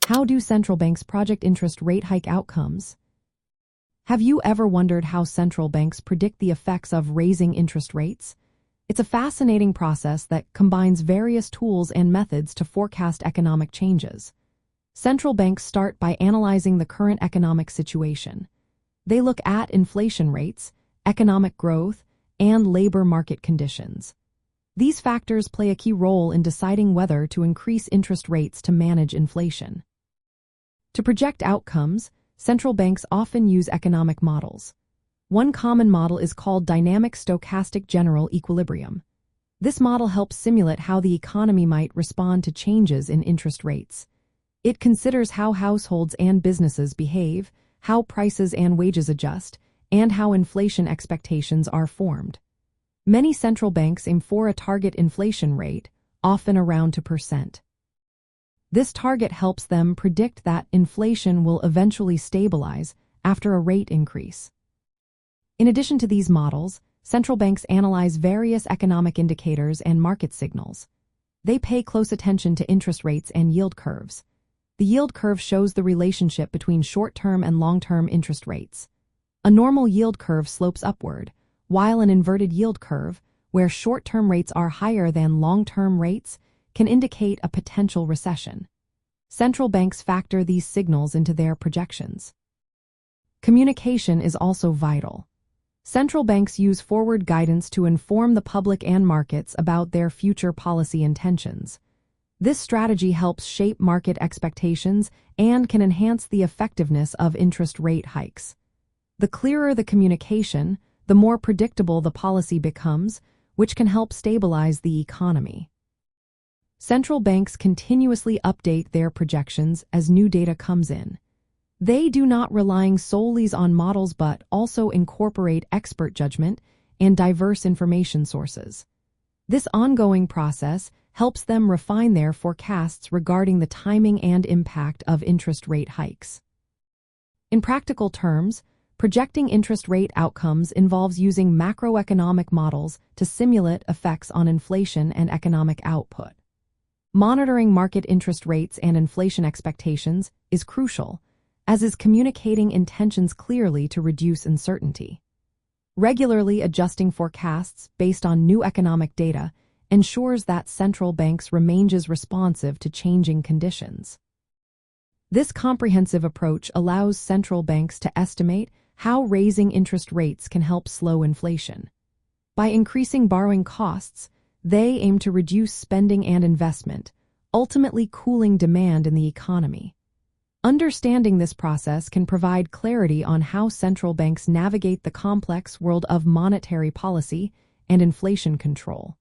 How do central banks project interest rate hike outcomes? Have you ever wondered how central banks predict the effects of raising interest rates? It's a fascinating process that combines various tools and methods to forecast economic changes. Central banks start by analyzing the current economic situation. They look at inflation rates, economic growth, and labor market conditions. These factors play a key role in deciding whether to increase interest rates to manage inflation. To project outcomes, central banks often use economic models. One common model is called dynamic stochastic general equilibrium. This model helps simulate how the economy might respond to changes in interest rates. It considers how households and businesses behave, how prices and wages adjust, and how inflation expectations are formed. Many central banks aim for a target inflation rate, often around 2%. This target helps them predict that inflation will eventually stabilize after a rate increase. In addition to these models, central banks analyze various economic indicators and market signals. They pay close attention to interest rates and yield curves. The yield curve shows the relationship between short-term and long-term interest rates. A normal yield curve slopes upward, while an inverted yield curve, where short-term rates are higher than long-term rates, can indicate a potential recession. Central banks factor these signals into their projections. Communication is also vital. Central banks use forward guidance to inform the public and markets about their future policy intentions. This strategy helps shape market expectations and can enhance the effectiveness of interest rate hikes. The clearer the communication, the more predictable the policy becomes, which can help stabilize the economy. Central banks continuously update their projections as new data comes in. They do not rely solely on models but also incorporate expert judgment and diverse information sources. This ongoing process helps them refine their forecasts regarding the timing and impact of interest rate hikes. In practical terms, projecting interest rate outcomes involves using macroeconomic models to simulate effects on inflation and economic output. Monitoring market interest rates and inflation expectations is crucial, as is communicating intentions clearly to reduce uncertainty. Regularly adjusting forecasts based on new economic data ensures that central banks remain responsive to changing conditions. This comprehensive approach allows central banks to estimate how raising interest rates can help slow inflation. By increasing borrowing costs, they aim to reduce spending and investment, ultimately cooling demand in the economy. Understanding this process can provide clarity on how central banks navigate the complex world of monetary policy and inflation control.